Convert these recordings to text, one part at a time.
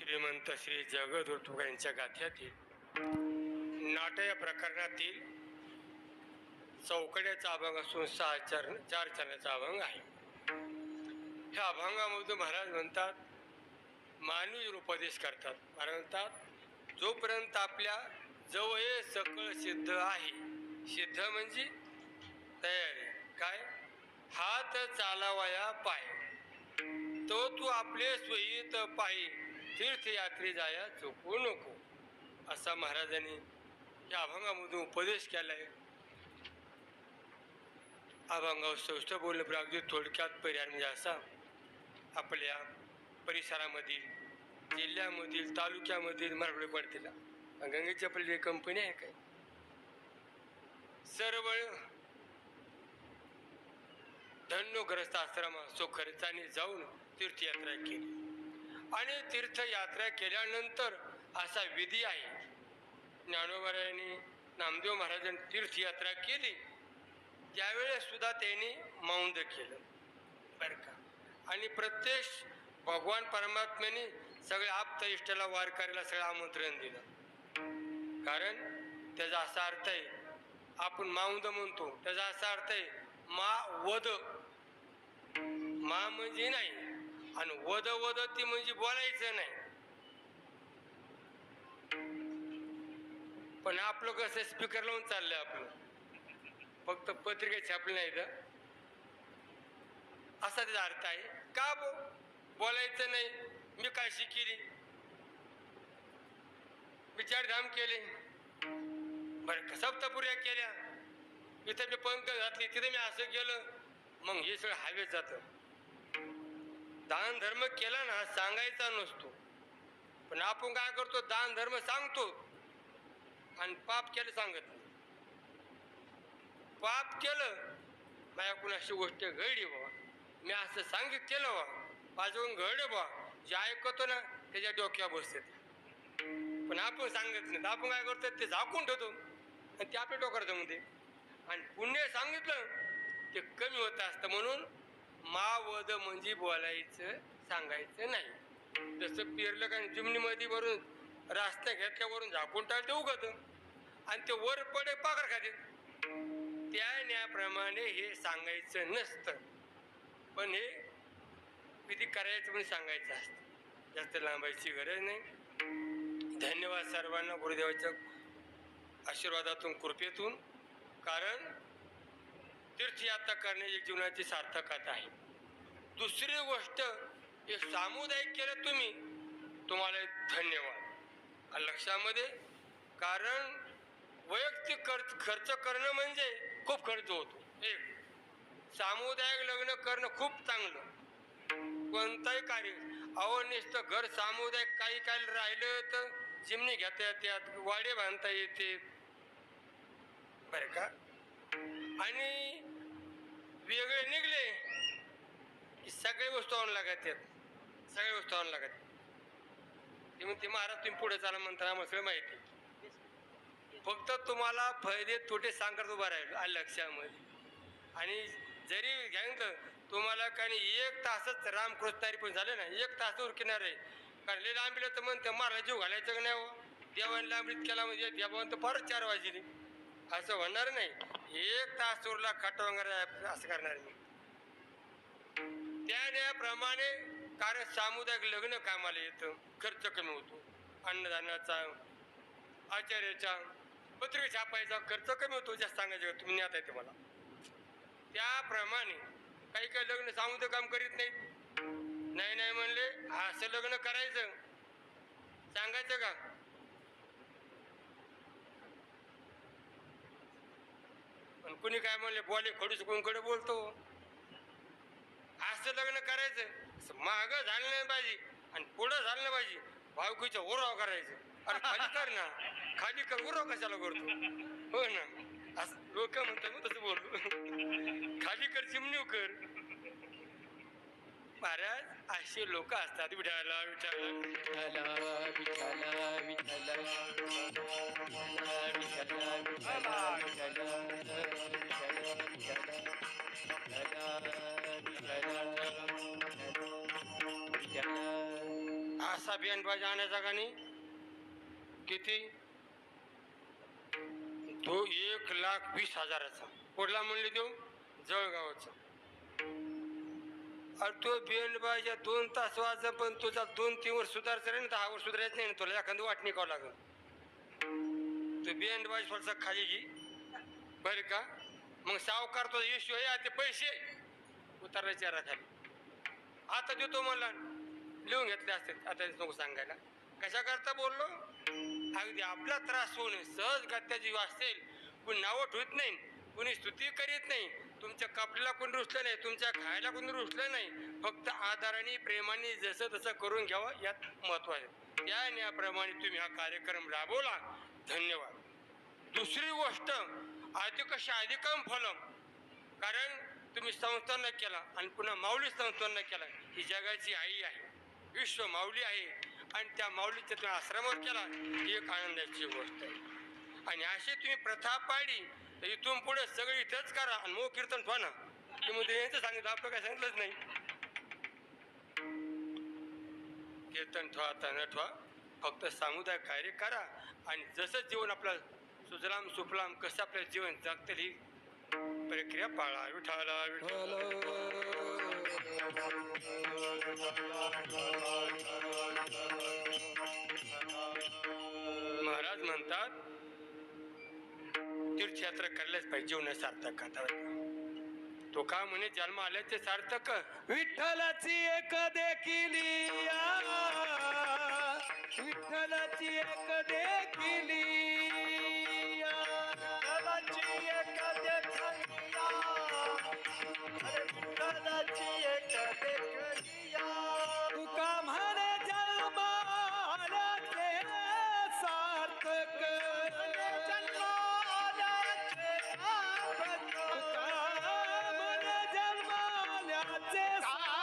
श्रीमंत श्री जगद्गुरु यांच्या गाथ्यातील नाट्य या प्रकरणातील चौकड्याचा अभंग असून चार चरणाचा अभंग आहे. ह्या अभंगामधून महाराज म्हणतात, मानवी उपदेश करतात. महाराज म्हणतात, जोपर्यंत आपल्या जवळ सकळ सिद्ध आहे, सिद्ध म्हणजे तयारी, काय हात चालावया पाय, तो तू आपले स्वहित पायी तीर्थयात्री जाया चुकू नको, असा महाराजांनी या अभंगामधून उपदेश केलाय. अभंगावर सविस्तर बोलणं पण अगदी थोडक्यात पर्याय म्हणजे असा, आपल्या परिसरामधील, जिल्ह्यामधील, तालुक्यामधील मराठवाडे पडतील गंगेच्या पलीकडे कंपनी आहे काय, सर्व धन्योग्रस्त आश्रमात खर्चाने जाऊन तीर्थयात्रा केली. आणि तीर्थयात्रा केल्यानंतर असा विधी आहे, ज्ञानोबारायांनी, नामदेव महाराजांनी तीर्थयात्रा केली त्यावेळेस सुद्धा त्यांनी मौंद केलं बरं का. आणि प्रत्यक्ष भगवान परमात्म्याने सगळ्या आप्त इष्टाला वारकऱ्याला सगळं आमंत्रण दिलं. कारण त्याचा असा अर्थ आहे, आपण मौंद म्हणतो, त्याचा असा अर्थ आहे मा वद, मा म्हणजे नाही आणि वद वदती म्हणजे बोलायचं नाही. पण आपलं कसं स्पीकर लावून चाललंय, आपलं फक्त पत्रिका छापली नाही तर असा त्याचा अर्थ आहे. का बोलायचं नाही? मी काय शिकेली, विचारधाम केले बरं का, सप्तपुर्या केल्या, इथं मी पंख घातली, तिथे मी असं केलं, मग हे सगळं हवेत जातं. दान धर्म केला ना, सांगायचा नसतो. पण आपण काय करतो, दान धर्म सांगतो आणि पाप केलं सांगत नाही. पाप केलं, माझ्या कुणाशी गोष्ट घडली बाबा, मी असं सांगित केलं बा, वाजवून घडलं बा, जे ऐकतो ना त्याच्या डोक्यावर बसते. पण आपण सांगत नाही, आपण काय करतो, ते झाकून ठेवतो आणि ते आपल्या डोक्यावर जमते. आणि पुण्य सांगितलं ते कमी होत असतं. म्हणून मावद म्हणजे बोलायचं, सांगायचं नाही. जसं पेरलं का जिमनीमध्ये वरून रास्ता घेतल्यावरून झाकून टाळते उगत आणि ते वर पडे पाकर खाते, त्या न्याप्रमाणे हे सांगायचं नसतं. पण हे विधी करायचं पण सांगायचं असतं. जास्त लांबायची गरज नाही. धन्यवाद सर्वांना गुरुदेवाच्या आशीर्वादातून, कृपेतून. कारण तीर्थयात्रा करणे एक जीवनाची सार्थकता आहे. दुसरी गोष्ट, हे सामुदायिक केलं तुम्ही, तुम्हाला धन्यवाद लक्षामध्ये. कारण वैयक्तिक खर्च करणं म्हणजे खूप खर्च होतो. एक सामुदायिक लग्न करणं खूप चांगलं. कोणताही कार्य नुसतं घर सामुदायिक काही काय राहिलं तर चिमणी घेता येतात, वाडे बांधता येते बरं का. आणि वेगळे निघले की सगळे वस्तू आणून लागतात, सगळे वस्तू आणून लागतात. ते म्हणते महाराज तुम्ही पुढे चाला म्हणता, आम्हाला सगळं माहिती. फक्त तुम्हाला फायदे तोटे सांगत उभा राहील लक्षामध्ये. आणि जरी घ्यायचं तुम्हाला काही एक तासच रामकृष्णारी पण झाले ना, एक तास उरकिणार आहे. कारण लई लांबीला तर म्हणते महाराज जीव घालायचं का नाही, देवाने लांबीत केला म्हणजे देवान तर फारच 4 वाजली, असं होणार नाही. एक तास उरला खाट वगैरे असं करणार मी. त्याप्रमाणे कारण सामुदायिक लग्न कामाला येतं, खर्च कमी होतो. अन्नदानाचा, आचार्याचा, पत्रिका छापायचा खर्च कमी होतो. जास्त सांगायचं तुम्ही न्यात आहे तुम्हाला. त्याप्रमाणे काही काही लग्न सामुदायिक काम करीत नाहीत. नाही नाही म्हणले असं लग्न करायचं, सांगायचं का? पण कुणी काय म्हणले, बोले खडूस कोणकडे बोलतो, असं लग्न करायचं, माग झालं नाही पाहिजे आणि पुढं झालं नाही पाहिजे. भावकीचा ओराव करायचं. अरे खाली कर ना, खाली कर, ओराव कशाला करतो? हो ना, असं लोक म्हणतात, मग तसं बोलतो, खाली कर चिमणी कर. महाराज असे लोक असतात. विठाला विठाला विठाला विठाला विठाला असा बँड बाजा आणायचा का नाही? किती? तो 1,20,000चा. कुठला म्हणले तो? जळगावचा. अरे तो बँड बाजा 2 तास वाजता, पण तुझा 2-3 वर्ष सुधारचा नाही, 10 वर्ष सुधारायचं नाही ना तुला. एखादं वाट निघावं लागेल. तो बँड बाजा थोडासा खाली घे बरं का. मग सावकार तो इश्यू आहे ते पैसे उतरायचे खाली. आता देतो मला, लिहून घेतले असते. आता नको सांगायला. कशा करता बोललो? अगदी आपला त्रास होऊ नये सहज गत्याची वाचतील. कोणी नावं ठेवत नाही, कोणी स्तुती करीत नाही, तुमच्या कपड्याला कोणी रुसलं नाही, तुमच्या खायला कोणी रुसलं नाही. फक्त आदराने प्रेमाने जसं तसं करून घ्यावं यात महत्व आहे. या न्यायाप्रमाणे तुम्ही हा कार्यक्रम राबवला, धन्यवाद. दुसरी गोष्ट, अधिक अधिकम फलम. कारण तुम्ही संस्थान केला आणि पुन्हा माऊली संस्थान केला. ही जगाची आई आहे, विश्व माऊली आहे, आणि त्या माऊलीच्या तुम्ही आश्रमावर केला, ही एक आनंदाची गोष्ट आहे. आणि अशी तुम्ही प्रथा पाळली तर इथून पुढे सगळं इथंच करा आणि मग कीर्तन ठेवा ना. तुम्ही यांचं सांगितलं, आपलं काय सांगितलंच नाही. कीर्तन ठेवा आता न ठेवा, फक्त सामुदायिक कार्य करा. आणि जसं जीवन आपलं सुजलाम सुफलाम कसं आपलं जीवन जगतील ही प्रक्रिया पाळा. विठाला विठाला. महाराज म्हणतात तीर्थयात्रा करायलाच पाहिजे जीवना सार्थक. तो का म्हणे जन्म आल्याचे सार्थक. विठ्ठलाची एक देखिली, विठ्ठलाची एक देखिली, विठ्ठलाची एक देखलिया, विठ्ठलाची एक देखलिया. तुका म्हणे जन्म आल्याचे सार्थक, जन्म आल्याचे सार्थक.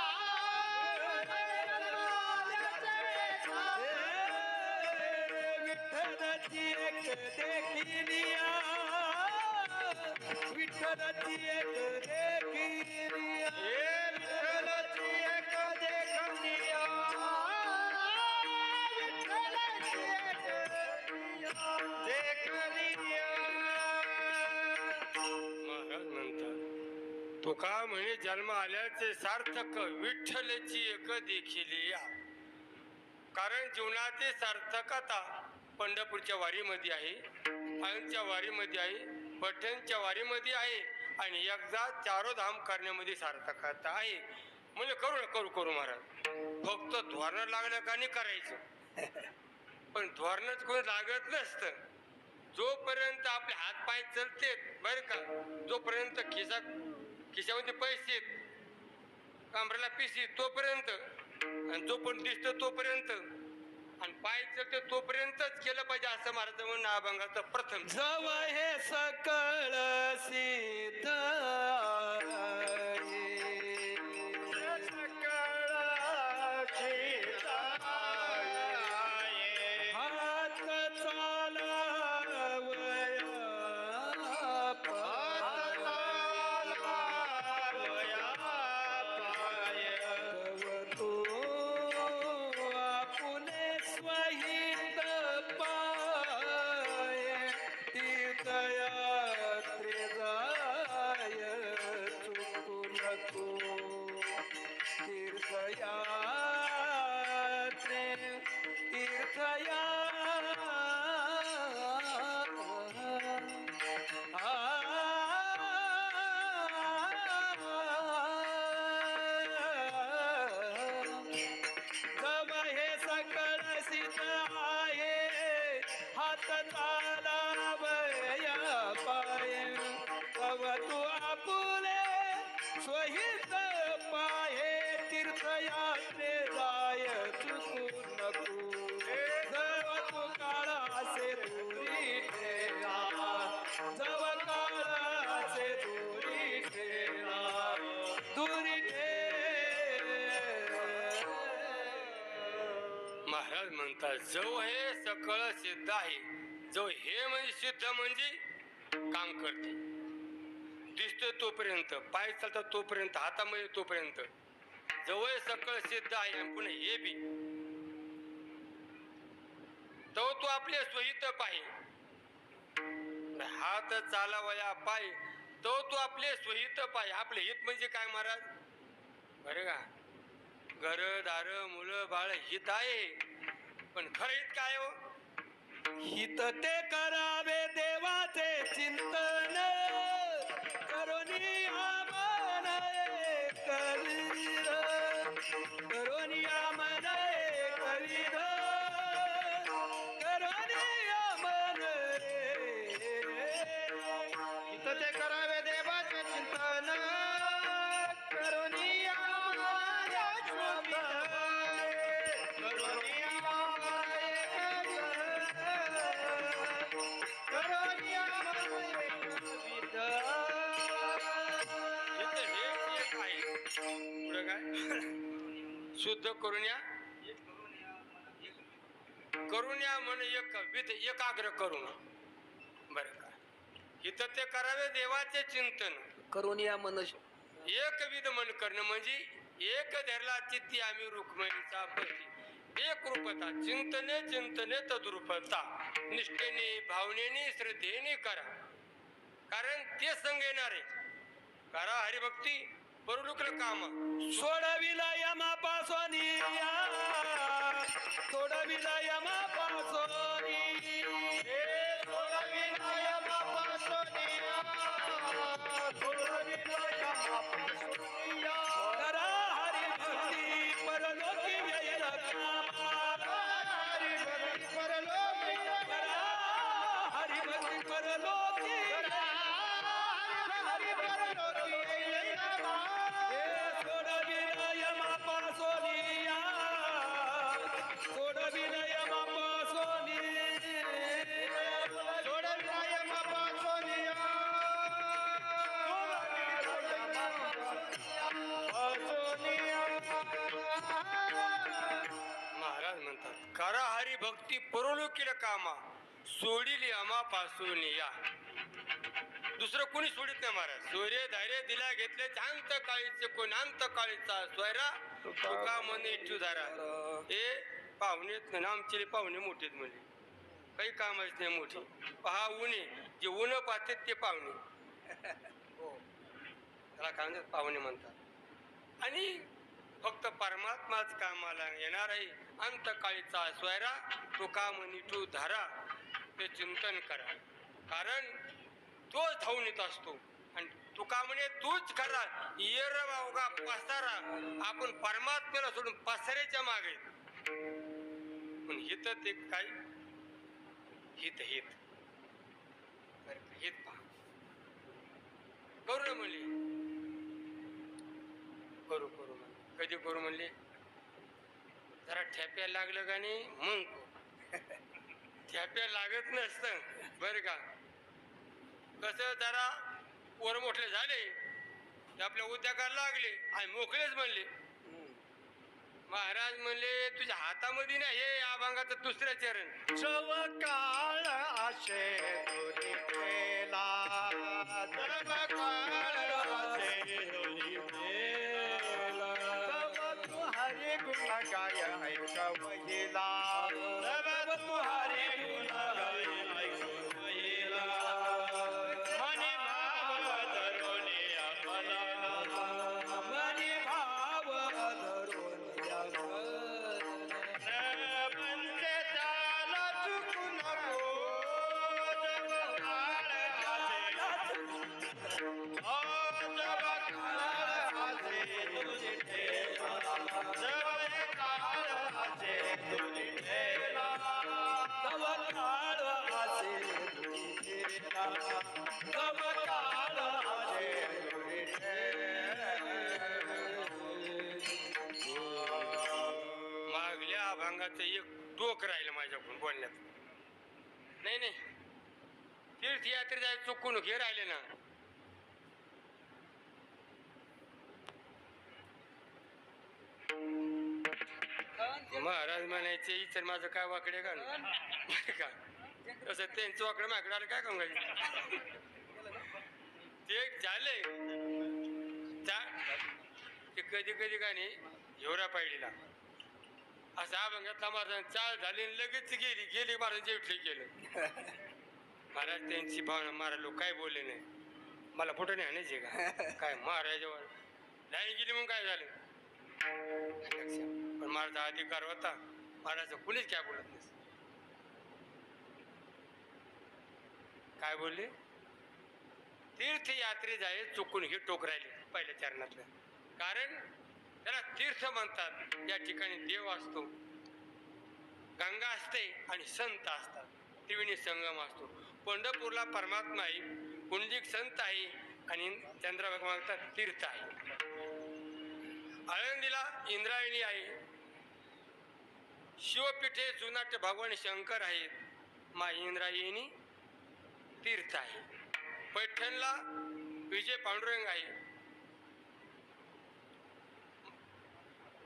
विठ्ठलाची एक देखिलिया, विठ्ठलाची एक देखिलिया, विठ्ठलाची एक देखलिया, विठ्ठलाची एक देखलिया. महाराज म्हणतात तो का म्हणे जन्म आल्याचे सार्थक, विठ्ठलाची एक देखिली या. कारण जीवनाची सार्थकता पंढरपूरच्या वारीमध्ये आहे, आळंदच्या वारीमध्ये आहे, पैठणच्या वारीमध्ये आहे, आणि एकदा चारोधाम करण्यामध्ये सार्थकता आहे. म्हणजे करू करू महाराज, फक्त धोरण लागलं का नाही करायचं. पण धोरणच कोणी लागत नसतं. जोपर्यंत आपले हात पाय चलतेत बरं का, जोपर्यंत खिशामध्ये पैसे कमरेला पिशी तोपर्यंत, आणि जो पण दिसतो तोपर्यंत, आणि पाय चलते तोपर्यंतच केलं पाहिजे असं महाराज म्हणणं अभंगाचं प्रथम. जव हे सकळ सिद्ध स्वहित पाहे तीर्थयात्रे जाय चुकू नको. जव तू काळाचे दूरी ठेला, जव काळाचे दूरी ठेला, दूरी महाराज म्हणतात जो हे सकळ सिद्ध आहे. जो हे म्हणजे सिद्ध म्हणजे काम करते, दिसतोय तोपर्यंत, पाय चालतात तोपर्यंत, हातामध्ये तोपर्यंत, जवळ सकळ सिद्ध आहे. आणि पुन्हा हे बी आपले स्वहित पाय, हात चालावया पाय तो तू आपले स्वहित पाय. आपले हित म्हणजे काय महाराज? बरं का, घर दार मुलं बाळ हित आहे, पण खरं हित काय हो? हित ते करावे देवाचे चिंतन करोनिया मन करीर करोनिया मन करीर करोनिया मन हित ते करावे देवाचे चिंतन करोनिया शुद्ध करून या, करून या मन एक विध एकाग्र करून. बर का, इथं ते करावे देवाचे चिंतन करून या मन एक विध मन करणं म्हणजे एक धरला चित्ती आम्ही रुक्मिणीचा पती. एक रूपता चिंतने चिंतने तद्रूपता, निष्ठेने भावनेने श्रद्धेने करा, कारण ते संग येणारे. करा हरिभक्ती परलुकल काम. सोडविला यमापासोनी सोडविला यमापासोनी सोडविला यमापासोनी सोडविला यमापासोनी करा हरिभक्ती परलोकी व्यय कामा हरिभक्ती परलोकी करा हरिभक्ती परलोकी हरि परलोकी महाराज म्हणतात करा हरी भक्ती परलोकील कामा सोडिली अमापासून या. दुसरं कोणी सोडित नाही महाराज. सूर्य धैर्य दिला घेतले शांत काळीचे कोण अंत काळीचा स्वैरा तुका मन इच्छू धारा. हे पाहुणेत ना, आमचे पाहुणे मोठेत म्हणजे काही कामच नाही मोठी. पहा उणे जे ऊन पाहतात ते पाहुणे. त्याला काय म्हणतात, पाहुणे म्हणतात. आणि फक्त परमात्माच कामाला येणार आहे. अंतकाळीचा स्वैरा तुका मनिठू धारा, ते चिंतन करा, कारण तोच धावून येत असतो. आणि तुका म्हणे तूच करा येर बावगा पसारा. आपण परमात्म्याला सोडून पसाऱ्याच्या मागे. पण हित ते काय हित हित हित पहा. करू म्हणले, करू करू म्हणले. कधी करू म्हणले? जरा ठेप्या लागलं का नाही मग ठेप्या लागत नसतं बर का. कसं जरा पोर मोठले झाले ते आपल्या उद्योगाला लागले आणि मोकळेच म्हणले. महाराज म्हणले तुझ्या हातामध्ये नाही हे अभंगाचं दुसरं चरण. जव काळ आशे तुरी केला जव काळ आशे तुरी केला जव तू हरी गुण गाय ऐक वहिला जव तू हरी गुण गाय ऐक वहिला मनी भाव धरोनी अमला मनी भाव धरोनी म्हणजे त्याला चुकू नको जव काळ आशे जव काळ आशे तुझी ठेला जव काळ आशे तुझी ठेला जव काळ आशे तुझी ठेला जव काळ आशे तुझी मागल्या अभंगाचं एक टोक राहिलं माझ्याकडून बोलण्यात. नाही नाही तीर्थयात्रे जायचं चुकून घे राहिले ना. महाराज म्हणायचे इतर माझं काय वाकडे का का तसं त्यांचं वाकडं माकडं आलं काय सांगायचं. ते झाले ते कधी कधी का नाही एवढा पाहिलेला असा अभंगातला महाराज चाल झाली आणि लगेच गेली महाराज जेवठले गेलं. महाराज त्यांची भावना महाराज लोक काय बोलले नाही. मला फोटो नाही आणायचे का काय महाराजावर लाईन गेली मग काय झालं. पण महाराजचा अधिकार होता. महाराज कुणीच काय बोलत नाही. काय बोलले तीर्थयात्रे जाय चुकून ही टोक राहिली पहिल्या चरणातलं. कारण त्याला तीर्थ म्हणतात. या ठिकाणी देव असतो, गंगा असते आणि संत असतात. त्रिवेणी संगम असतो. पंढरपूरला परमात्मा आहे, पुंडलिक संत आहे आणि चंद्रभागा तीर्थ आहे. आळंदीला इंद्रायणी आहे. शिवपीठे जुनाट भगवान शंकर आहेत. मा इंद्रायणी तीर्थ आहे. पैठणला विजय पांडुरंग आहे.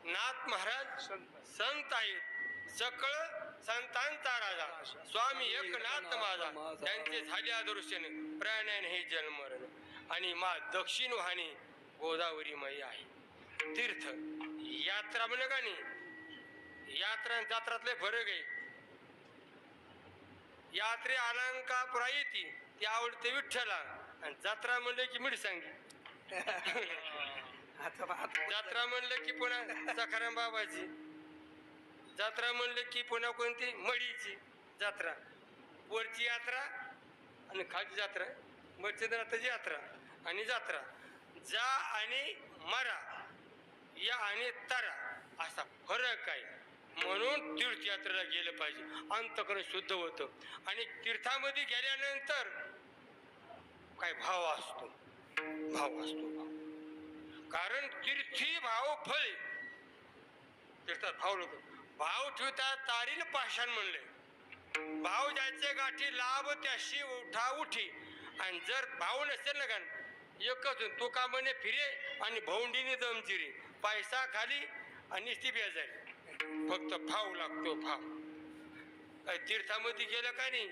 नाथ महाराज संत आहेत. सकळ संतांचा राजा स्वामी एकनाथ माझा त्यांचे झाले अदृश्यने प्राण्याने हे जन्मरण. आणि मा दक्षिण वाहिनी गोदावरी मयी आहे. तीर्थ यात्रा म्हण का नाही. यात्रा आणि जात्रातले फरक आहे. यात्रे अलंकापुरा येते ती आवडते विठ्ठला आणि जत्रा म्हणलं की मिठ सांगी. जत्रा म्हणलं की पुन्हा सखाराम बाबाची जत्रा म्हणलं की पुन्हा कोणती मडीची जत्रा. वरची यात्रा आणि खालची जत्रा. मच्छिंद्रनाथाची यात्रा आणि जत्रा. जा आणि मरा या आणि तरा असा फरक आहे. म्हणून तीर्थयात्रेला गेलं पाहिजे. अंतःकरण शुद्ध होतं. आणि तीर्थामध्ये गेल्यानंतर काय भाव असतो. कारण तीर्थी भाव फळे. तीर्थात भाव लोक भाव ठेवतात तारील पाषाण म्हणले. भाव ज्याचे गाठी लाभ त्याशी उठा उठी. आणि जर भाव नसेल ना गाण एकच तो का म्हणे फिरे आणि भौंडीने दमचिरे. पैसा खाली आणि ती बेजारी. फक्त भाव लागतो भाव. काय तीर्थामध्ये गेलं का नाही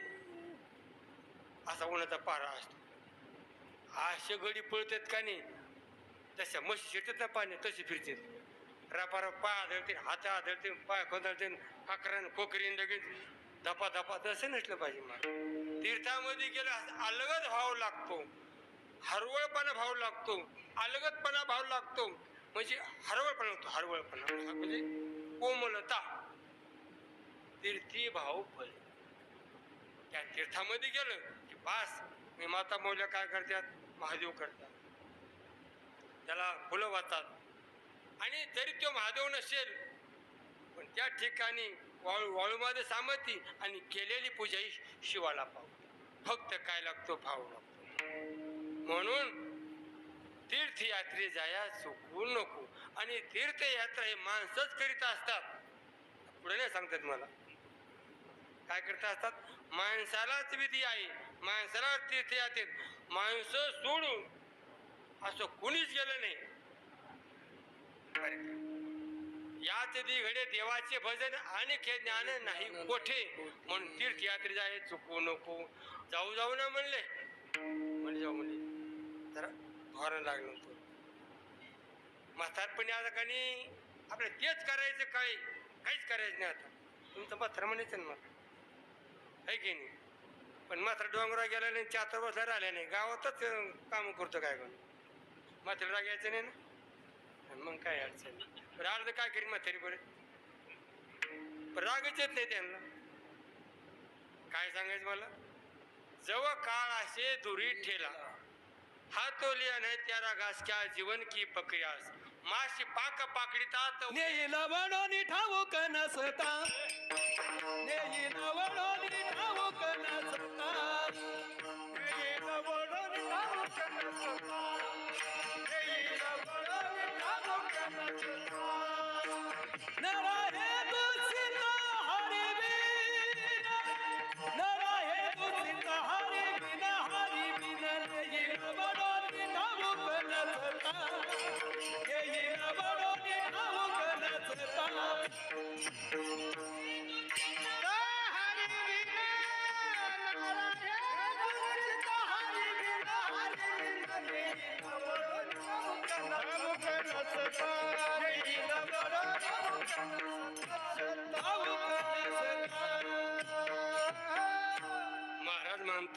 असा उन्हाचा पारा असतो. असे गडी पळतात का नाही तशा म्हशी शिरतात ना पाण्यात तशी फिरतात. रापारा पाय आदळते हात आदळते पाय खोदळते अकरान खोकरीन लगेच धपा धपा तसं नसलं पाहिजे. मला तीर्थामध्ये गेलं अलगद भाव लागतो. हरवळपणा भाव लागतो. अलगदपणा भाव लागतो. म्हणजे हरवळपणा होतो. हरवळपणा म्हणजे कोमलता. तीर्थी भाव फळ. त्या तीर्थामध्ये गेलं की बास. मी माता मौल्या काय करतात महादेव करतात. त्याला फुलं वाहतात. आणि जरी तो महादेव नसेल पण त्या ठिकाणी वाळूमध्ये सामती आणि केलेली पूजा ही शिवाला पावते. फक्त काय लागतो भाव लागतो. म्हणून तीर्थयात्रे जाया चुकवू नको. आणि तीर्थयात्रा हे माणसंच करीत असतात. पुढे नाही सांगतात मला काय करत असतात. माणसालाच विधी आहे. माणसाला तीर्थयात्रेत माणसं सोडून असं कुणीच गेलं नाही. याच घडे देवाचे भजन आणि ज्ञान नाही कोठे. म्हणून तीर्थयात्रे जाय चुकवू नको. जाऊ ना म्हणले जाऊ म्हणले जरा धोरण लागलं होतं. म्हातारपणी आता काही आपलं तेच करायचं काहीच करायचं नाही. आता तुमचं म्हातार म्हणायचं ना मला आहे की नाही. पण मात्र डोंगरा गेला नाही 4 वर्ष राहिल्या नाही. गावातच काम करतो काय कोण म्हातारीला घ्यायचं नाही ना. मग काय अडचण राहिलं तर काय करीन म्हातारी बरं. रागच येत नाही त्यांना. काय सांगायचं मला. जवळ काळ असे दुरी ठेला हातोलिया नाही त्याला घास क्या जीवन की प्रक्रियास. माशी पाक पाकडीतात नेईला वडोनी ठाऊक नसता. नेईला वडोनी ठाऊक नसता. नेईला वडोनी ठाऊक नसता. नेईला वडोनी ठाऊक नसता. नरा हे दुसिता हरी बिन. नरा हे दुसिता हरी बिन. हरी बिन नेईला वडोनी ठाऊक नसता. नेईला वडोनी ठाऊक नसता.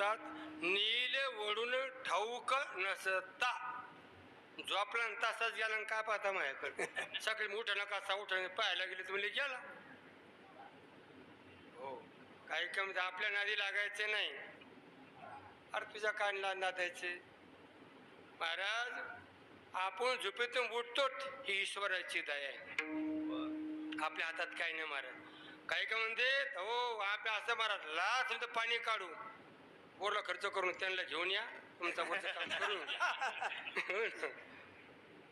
म्हणतात नील ओढून ठाऊक नसता. झोपला न तासाच गेला न काय पाहता माझ्याकडे. सकाळी मोठा नका असा उठा पाहायला गेले तर म्हणजे गेला. हो काही कमी आपल्या नादी लागायचे नाही. अरे तुझ्या कानला नादायचे. महाराज आपण झोपेतून उठतो ही ईश्वराची दया आहे. आपल्या हातात काही नाही महाराज. काही का म्हणते हो आपल्या असं महाराज लाच तर पाणी काढू बोरला खर्च करून त्यांना घेऊन या तुमचा काम करून घ्या.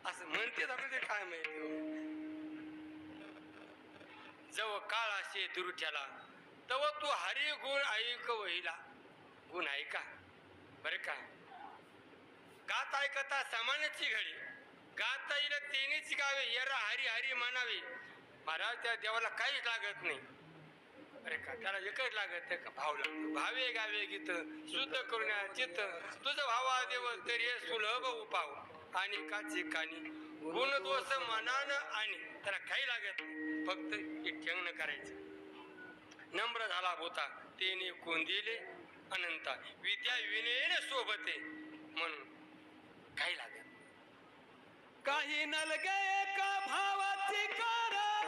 असं म्हणते आपलं ते काय माहिती. जव काळ असे दुरुठ्याला तव तू हरी गुण ऐक वहिला. गुण ऐका बरे का. गात ऐकता समानाची घडी गाता येईल तेनेच गावे येरा हरी हरी म्हणावे. महाराज त्या देवाला काहीच लागत नाही. अरे का त्याला एकच लागत का भाव लागतो. भावे गावे गीत शुद्ध करून चित्त तुझं भावा देव तरी हे सुलभ उपाव आणि काची कानी गुण दोष मनान आणि त्याला काही लागत नाही. फक्त एक ठेवणं करायचं. नम्र झाला होता तेने कोंदिले अनंता विद्या विनयने सोबते म्हणून काही लागत नाही. काही नलगे का भावाची कारण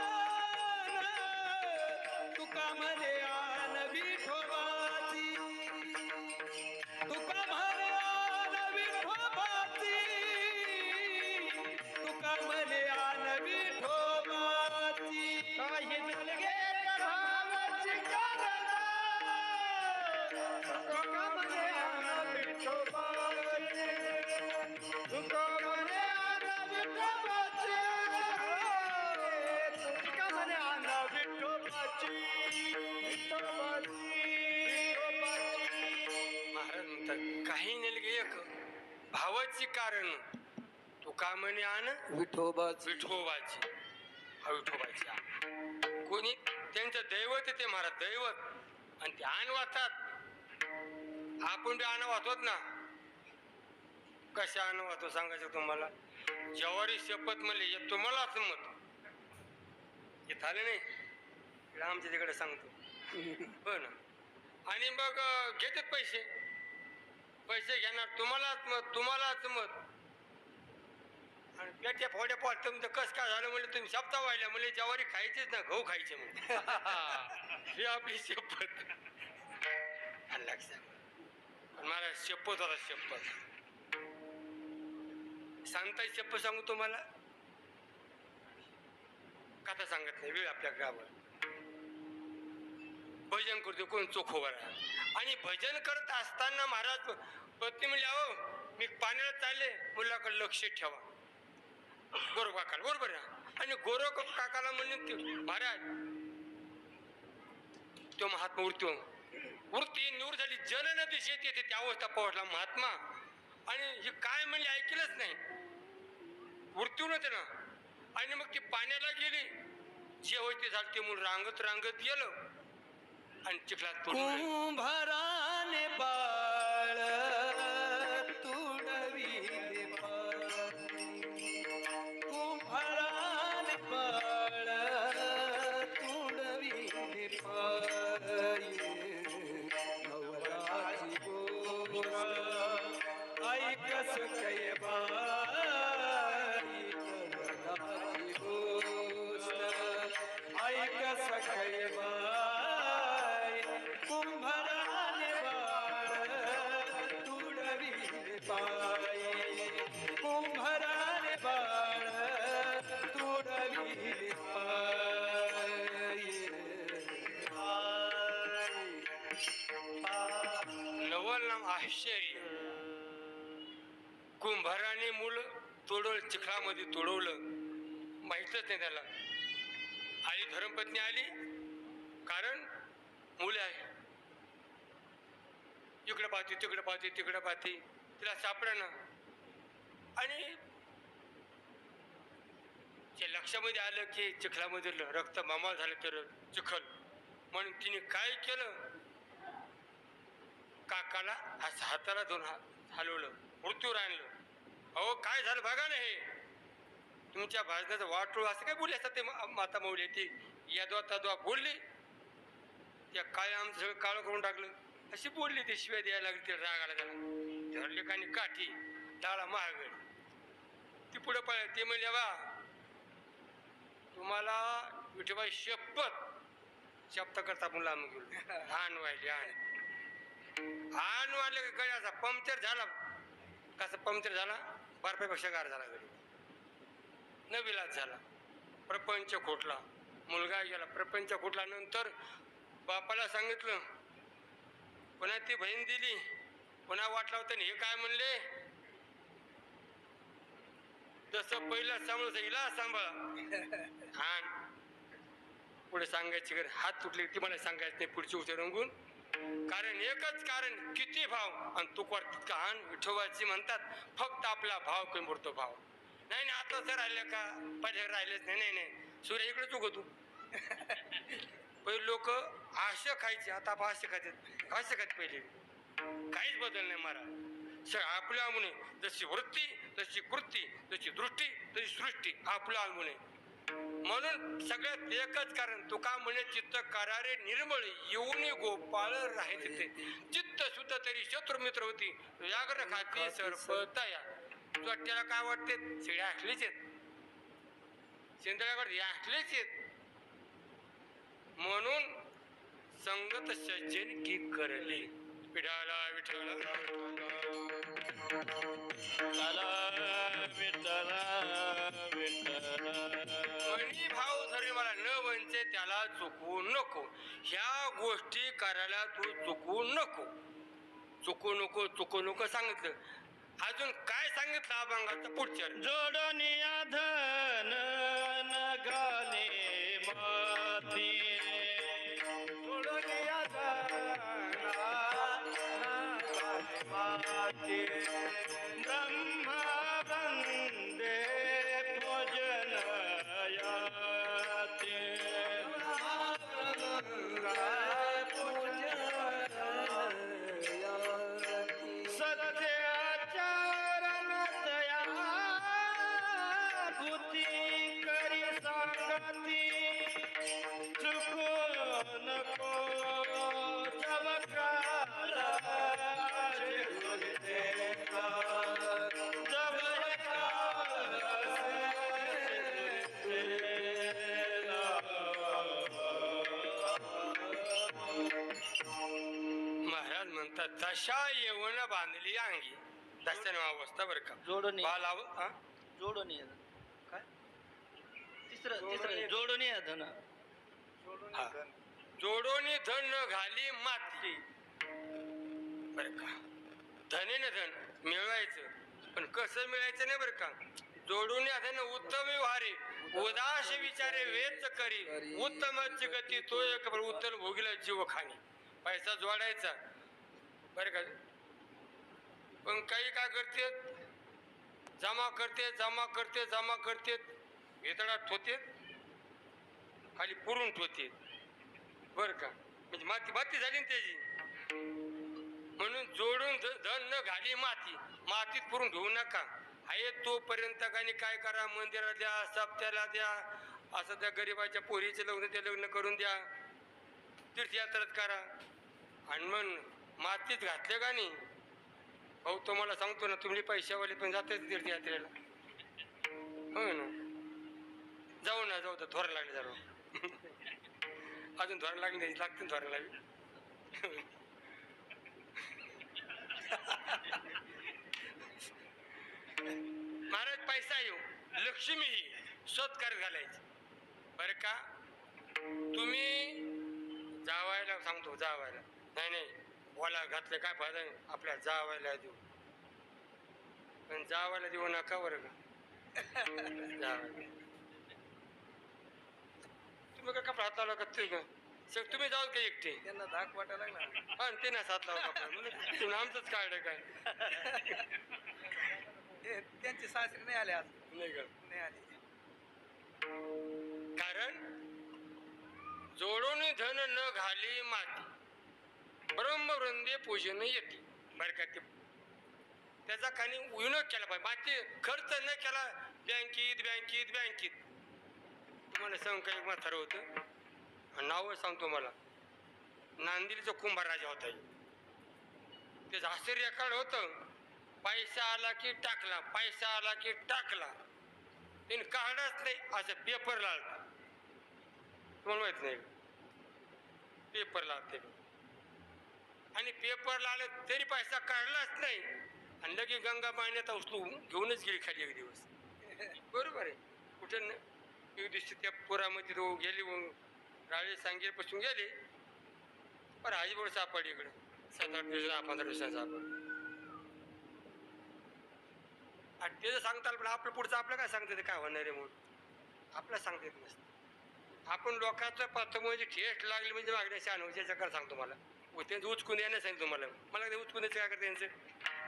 तुका म्हणे आन विठोबाची. तुका म्हणे आन विठोबाची. तुका म्हणे आन विठोबाची. काही नलगे का भावाची कारण तुका म्हणे आन विठोबाची. तुका म्हणे महाराज म्हणतात काही नेलगे एक भावाची कारण तुका म्हणे आण विठोबाची. विठोबाची. हा विठोबाची आण. कोणी त्यांचं दैवत आहे ते महाराज दैवत आणि ते आण वाचतात. आपण बी आण वाचवत ना. कशा आण वाचतो सांगायचं तुम्हाला. जवारी शपथ म्हणले तुम्हालाच मत हे झालं नाही आमच्या तिकडे सांगतो. हो ना. आणि मग घेतात पैसे. पैसे घेणार तुम्हालाच मत तुम्हालाच मत. आणि पेट्या फोड्या पाठ तुमचं कस काय झालं म्हणलं तुम्ही शब्दा व्हायला म्हणजे ज्वारी खायचीच ना गहू खायचे म्हणजे. ही आपली शपथ. लक्षात मला शपथ होता शपथ. सांगताची शपथ सांगू तुम्हाला. कथा सांगत नाही वेळ आपल्या गावावर. भजन करतो कोण चोख उभा राहा. आणि भजन करत असताना महाराज पत्नी म्हणले अहो मी पाण्याला चालले मुलाकडे लक्ष ठेवा. गोरख काकाला बरोबर आहे. आणि गोरख काकाला म्हणले महाराज तो महात्मा वृत्ती निवृत्त झाली जन नदी शेती येते त्या अवस्था पोहोचला महात्मा. आणि हे काय म्हणले ऐकलंच नाही. मृत्यू नव्हते ना. आणि मग ती पाण्याला गेली. जे होय ते झालं ते म्हणून रांगत रांगत गेलं आणि चिखलात कुंभाराने बाळ तुडविले पाय. कुंभाराने बाळ तुडविले पाय. नवराची गोष्ट ऐकस कै बाई. नवराची गोष्ट ऐकस कै बाई. कुंभाराने बाळ तुडविले पाय. कुंभाराने बाळ तुडविले पाय. नवल नाम आश्चर्य. कुंभाराने मूल तोडवलं चिखलामध्ये तोडवलं माहीतच नाही त्याला. आली धर्मपत्नी आली कारण मुले आहे. इकडे पाहते तिकडे पाहते तिकडे पाहते तिला सापडा ना. आणि ते लक्षामध्ये आलं की चिखलामध्ये रक्त मामा झालं तर चिखल. म्हणून तिने काय केलं काकाला असं हाताला धरून हलवलं मृत्यूवर आणलं. अहो काय झालं बघा ना हे तुमच्या भाजनाचं वाटोळ असं काय बोलले असतात ते माता मौली ती यादवा तद्वा बोलली. त्या काय आमचं सगळं काळं करून टाकलं. अशी बोलली ती शिवाय द्यायला लागली ते रागाला त्याला धरले कानी काठी डाळा महागड ती पुढे पळ ते म्हणले बा तुम्हाला विठोबाई शपथ करता आपण लांब गेलो हान व्हायली हान वाढले गड्याचा पंक्चर झाला कसा पंक्चर झाला बर्फापेक्षा गार झाला गडी नविलाच झाला प्रपंच खोटला मुलगा गेला प्रपंच खोटला नंतर बापाला सांगितलं पुन्हा ती बहीण दिली पुन्हा वाटला होता हे काय म्हणले जसं पहिलं सांभाळ हिला सांभाळा हा पुढे सांगायची गरज हात तुटले ती मला सांगायचं नाही पुढची उचल रंगून कारण एकच कारण किती भाव आणि तू करतात का हान विठोबाची म्हणतात फक्त आपला भाव कमी पडतो भाव नाही नाही आता जर राहिलं का पहिले राहिलेच नाही नाही नाही सूर्य इकडे चुक तू पहिले लोक आशा खायचे आता आपण आशा खातात आशा खात पहिले काहीच बदल नाही मारा आपल्या मुने जशी वृत्ती तशी कृती जशी दृष्टी तशी सृष्टी आपल्या मुने म्हणून सगळ्यात एकच कारण तुका म्हणे चित्त करारे निर्मळ येऊन गोपाळ राहायचे ते चित्त सुद्धा तरी शत्रू मित्र होती व्याघ्र खाती सर्पतया त्याला काय वाटते शिड्या असलीच आहेत शेंदळ्याकडे असलेच आहेत म्हणून संगत सज्जन की करली विठाला विठ्ठला मनी भाव धरी मला न वंचे त्याला चुकवू नको ह्या गोष्टी करायला तू चुकवू नको चुकू नको चुकू नको सांगितलं अजून काय सांगितलं अभंगाचं पुढच्या जोडनिया धन नगाले माती जोडनिया धन नगाले माती ब्रह्मा वंदे भोजन याते दशा येऊन बांधली अंगी दशा अवस्था बर का जोडणी बालाव जोडणी काय तिसरं जोडणी धन जोडोनी धन न घाली माती बर का धनेने धन मिळवायचं पण कसं मिळायचं नाही बरं का जोडून धन उत्तम व्यवहारे उदास विचारे वेच करी उत्तमाची गती तो एक उत्तम भोगीला जीव खाणी पैसा जोडायचा बर का पण काही काय करते जमा करते वेतडात ठोते खाली पुरून ठोते बर का म्हणजे माती झाली ना त्याची म्हणून जोडून धन न घाली मातीत पुरून ठेवू नका आहे तोपर्यंत काही काय करा मंदिरात द्या सप्त्याला द्या असं त्या गरीबाच्या पोरीचे लग्न करून द्या तीर्थयात्रात करा आणि मग मातीत घातले का नाही भाऊ तुम्हाला सांगतो ना तुम्ही पैशावाले पण जाते तीर्थयात्रेला हो ना जाऊ तर थोर लागले जरा अजून थोर लागले लागते थोर लागले महाराज पैसा येऊ लक्ष्मी ही सत्कार घालायची बरं का तुम्ही जावायला सांगतो जावायला नाही बोला घातले काय फायदा नाही आपल्या जावायला देऊ पण जावायला देऊ नका बरं का जावायला तुम्ही का कपडा हात लावला का तुम्ही जाऊ का एकटे त्यांना धाक वाटायला लागला हा ते ना साथ लावला कपडा तुम्ही आमचंच काढलं काय त्यांचे सासरे नाही आले आज नाही का नाही आले कारण जोडून धन न घाली माती ब्रह्मवृंदे पूजन येते बरं का ते त्याचा खाली विनोद केला पाहिजे माती खर्च न केला बँकेत तुम्हाला सांग काही म्हातारं होतं नाव सांगतो मला नांदिलीचा कुंभार राजा होता ते असं रेकॉर्ड होतं, पैसा आला की टाकला, पैसा आला की टाकला, त्याने काढाच नाही असं पेपर लावता. तुम्हाला माहित नाही पेपर लावते आणि पेपर लावलं तरी पैसा काढलाच नाही आणि लगे गंगा पाण्यात उचलू घेऊनच गेली खाली एक दिवस. बरोबर आहे. कुठं एक दिवशी त्या पुरामध्ये तो गेली राळे सांगेपासून गेले पण हाजीबोड सापड इकडे 7-8 दिवसात 15 दिवसात सापड. आणि ते जर सांगता आलं पण आपलं पुढचं आपलं काय सांगतं ते काय होणार आहे म्हणून आपलं सांगता येत नसतं. आपण लोकांचं पाहतो म्हणजे ठेस लागली म्हणजे मागण्याच्या अनुभवाच्या चक्कर सांगतो मला त्यांचं उचकून द्यायला सांगितलं तुम्हाला. मला ते उचकून द्यायचं काय करते त्यांचं.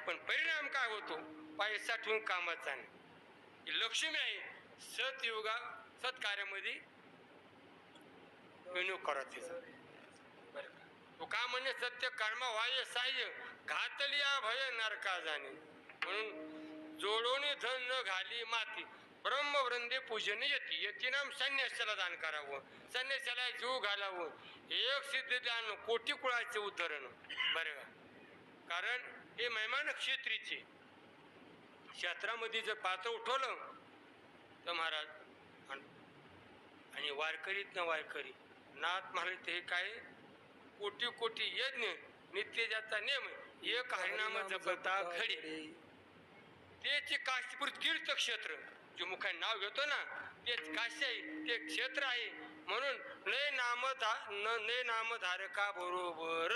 पण परिणाम काय होतो, पैसा ठेवून कामाचा नाही. ही लक्ष्मी आहे, सतयुगा सत्कार्यामध्ये विनियोग करा तिचा. बरं का तो का म्हणे सत्य कर्म व्हाय साह्य घातलिया भय नरका जाणे. म्हणून जोडोनी धन न घाली माती ब्रह्मवृंदे पूजन येते नाम संन्यासाला दान करावं, संन्यासाला जीव घालावं. एक सिद्ध दान कोटी कुळाचे उद्धरण. बरं का कारण हे महिमान क्षेत्रीचे क्षेत्रामध्ये जर पात्र उठवलं तर महाराज आणि वारकरीत न वारकरी नाथ महाराज हे काय कोटी कोटी यज्ञ नित्य ज्याचा नेम एक हरिनाम जपता घडी. तेचे काशीपूर तीर्थक्षेत्र जे मुखाने नाव घेतो ना तेच काशी आहे, ते क्षेत्र आहे. म्हणून नय नामधारका बरोबर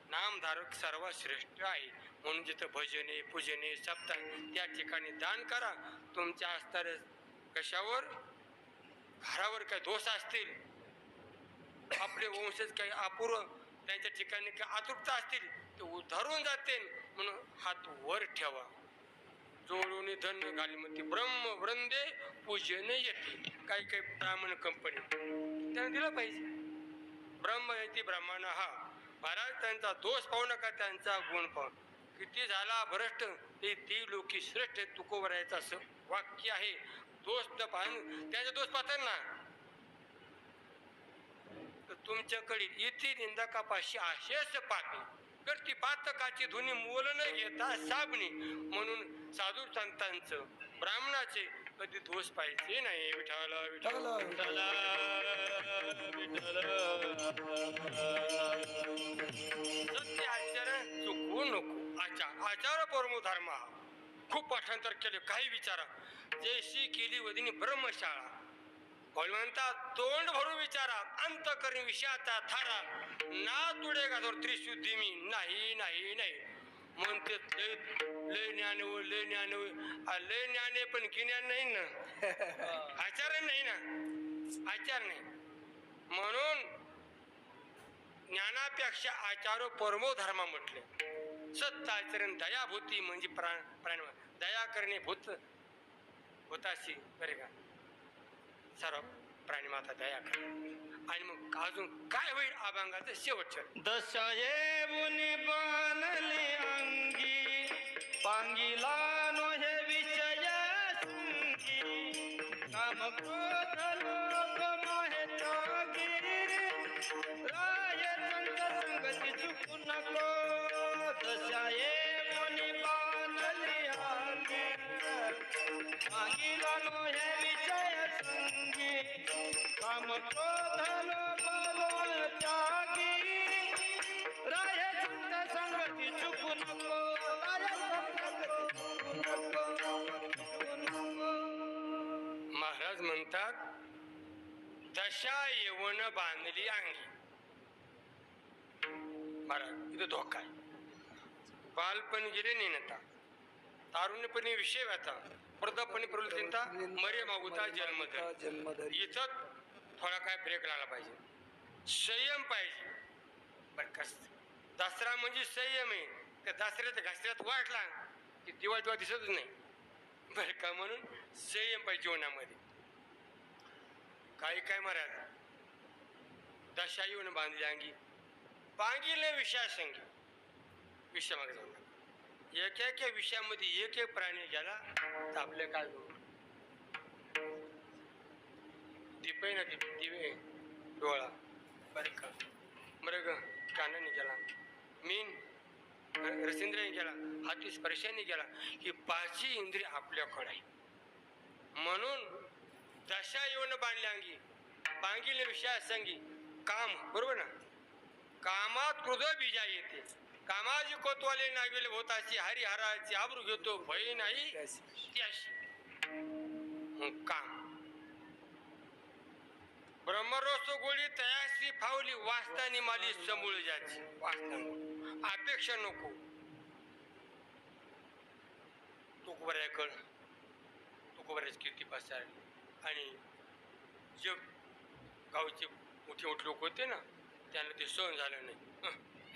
नामधारक सर्वात श्रेष्ठ आहे. म्हणून जिथं भजने पूजने सप्ताह त्या ठिकाणी दान करा. तुमच्या असणाऱ्या कशावर घरावर काही दोष असतील, आपले वंशज काही अपूर्व त्यांच्या ठिकाणी काही अतृप्त असतील ते उधारून जाते. म्हणून हात वर ठेवा. जोडून धन घाली म्हणते ब्रह्म वृंदे पूजन येते. काही काही ब्राह्मण कंपनी त्याने दिलं पाहिजे. ब्रह्म येते ब्राह्मण हा महाराज त्यांचा दोष पाहू नका, त्यांचा गुण पाहू. किती झाला भ्रष्ट ते ती लोकी श्रेष्ठ तुकोबरायचं असं वाक्य आहे. दोष न पाहून त्यांचा दोष पाहतात ना तर तुमच्याकडे इथे निंदकापाशी आशेष पापी करती पातकाची धुनी मोल न घेता साबणी. म्हणून साधू संतांचं ब्राह्मणाचे कधी दोष पाहिजे नाही. विठ्ठल विठ्ठल विठ्ठल सत्य आचरण चुकवू नको. आचार परमो धर्म. खूप पाठांतर केले. काही विचारा जैशी केली वदिनी ब्रह्मशाळा. म्हणता तोंड भरून विचारा अंत करी विषयाचा थारा. ना तुडे का त्रिशुद्धी मी नाही नाही नाही म्हणते. लय ज्ञान लय ज्ञान लय ज्ञाने पण ज्ञान नाही ना, आचार नाही ना, आचार नाही. म्हणून ज्ञानापेक्षा आचार परमो धर्म म्हटले. सत्य आचरण दयाभूती म्हणजे प्राण दया करणे भूत भूताशी. बरे का सर्व प्राणी माता दया कर. आणि मग अजून काय होईल अभंगाचं शेवटचं. दशाये मुनी बनले अंगी पांगिला नोहे विषय संगी. काम क्रोध लोभ माहे त्यागी राय संत संगती चुकू नको. दशाये मुनी बनले अंगी पांगिला नोहे विषय संगी. काम क्रोध लोभ त्यागी राय संत संगती चुकू नको. महाराज म्हणतात दशा येवण बांधली अंगी. महाराज इथं धोका आहे. बालपण गेले नेनता तारुण्यपणी विषय व्यथा वृद्धापणी प्रवृत्तींता मरे मागुता जन्मधर. इथं थोडा काय ब्रेक लावला पाहिजे. संयम पाहिजे. बरं कस दसरा म्हणजे संयम आहे. त्या दसऱ्याच्या घासऱ्यात वाटला की दिवाळी तेव्हा दिसतच नाही. बरं का म्हणून संयम पाहिजे जीवनामध्ये. काही काय महाराज दशा येऊन बांधली अंगी बांगिले विषयासंगी. विषय मागे जाऊन एक एक विषयामध्ये एक एक प्राणी गेला तर आपले काय करू. दिपे ना दिवे डोळा बरं का मृग कानाने गेला मीन रसेंद्रियाने केला, हाती स्पर्शाने केला. ही पाचही इंद्रिय आपल्याकडे आहे. म्हणून दशा येऊन बांधल्या अंगी बांगिले विषया संगी काम, बरोबर ना. कामात क्रोध बीजा येते, कामाजी कोतवाले नागवेले भोताची हरिहराची आबरू घेतो भय नाही त्याशी. मग काम ब्रह्मरोस गोळी तयासी फावली वाचतानी माली समूळ जायची. वाचता अपेक्षा नको. तुकोबऱ्याकड तुकोबऱ्याची कीर्ती पसरली आणि जे गावचे मोठे मोठे लोक होते ना त्यांना ते सहन झालं नाही.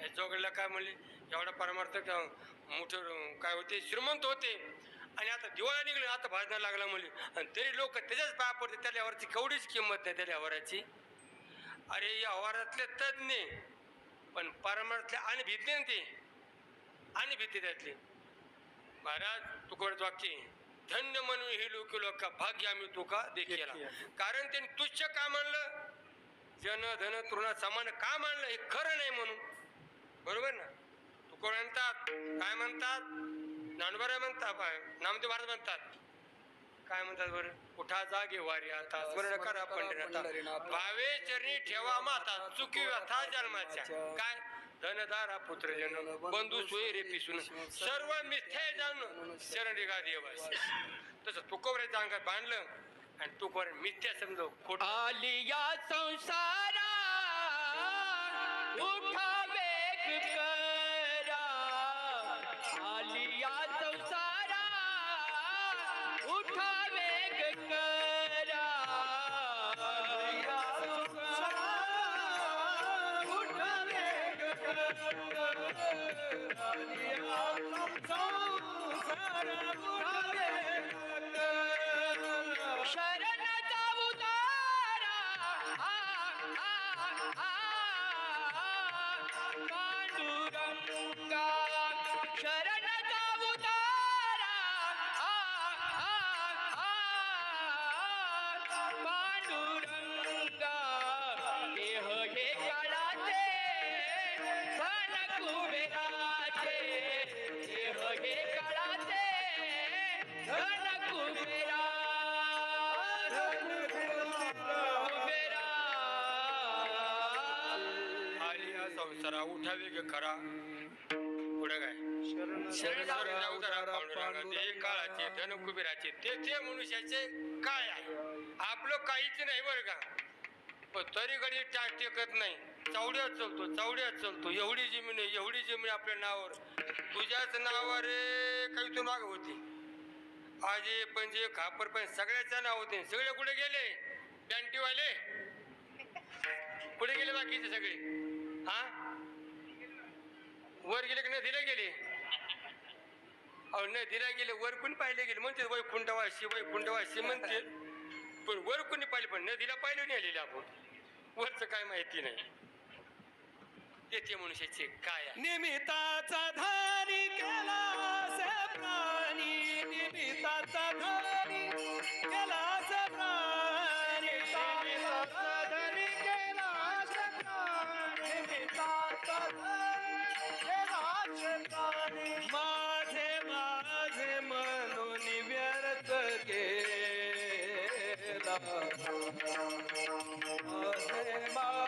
याच्याकडला काय म्हणले, एवढा परमार्थ मोठं काय होते, श्रीमंत होते आणि आता दिवाळा निघले, आता भाजना लागला म्हणले, आणि तरी लोक त्याच्याच पाया पडते. त्याला वरची केवढीच किंमत नाही त्याला वराची. अरे या वरातले तज्ञ पण परमार्थले आणि भीती ना ते आणि भीती त्यातली. महाराज तुकडच वाक्य, धन्य म्हणून हे लोक भाग्य आम्ही तुका देखील. कारण त्यांनी तुच्छ का म्हणलं, जन धन तृण समान का मानलं, हे खरं नाही म्हणून. बरोबर ना. तुकोड म्हणतात, काय म्हणतात, ज्ञानोबा म्हणतात, नामदेव महाराज म्हणतात, काय म्हणतात बरं, उठा जागे वारी आता स्मरण करा पंढरीनाथा, भावे चरणी ठेवा माता चुकी व्यथा जन्माच्या. काय धनदारा पुत्र जन बंधू सोयी रे पिसून सर्व मिथ्या जाणून शरण रेगा देवास. तसं तुकोबऱ्याच्या अंगात बांधलं आणि तुकोबर मिथ्या समजव खोट. आलिया संसारा उठा वेग करा, आलिया संसारा उठा वेग करा, आलिया संसारा उठा वेग करा, आलिया संसारा उठा वेग करा. शरण जाऊ तारा पांडुरंगा, शरण जाऊ तारा पांडुरंगा. देह हे काळाचे सण कुबेराचे, देह हे काळाचे सण कुबेरा. आलिया संसारा उठा वेग करा. पुढे काय शरण जाऊ तारा पांडुरंगा, ते काळाचे धन कुबेराचे ते मनुष्याचे काय आहे. आपलं काहीच नाही बरं का, पण तरी कधी टाक टेकत नाही. चावड्यात चालतो. एवढी जमीन आपल्या नावावर, तुझ्याच नावावर काही तू माग होती. आजे पंजे खापर पण सगळ्याच्या नाव होते. सगळे कुठे गेले, बँटीवाले कुठे गेले, बाकीचे सगळे हा वर गेले की नाही दिले गेले. अहो नाही दिला गेले, वर कोणी पाहिले गेले म्हणते वैकुंठवासी म्हणते, पण वर कोणी पाहिले पण नदीला पाहिले नाही आलेले. आपण वरच काय माहिती नाही. ते मनुष्याचे काय आहे. निमित्ताचा धारी केला से प्राणी, निमित्ताचा धारी केला से प्राणी, निमित्ताचा धारी केला से प्राणी, निमित्ताचा धारी केला से प्राणी. माझे म्हणून व्यर्थ केला, माझे मन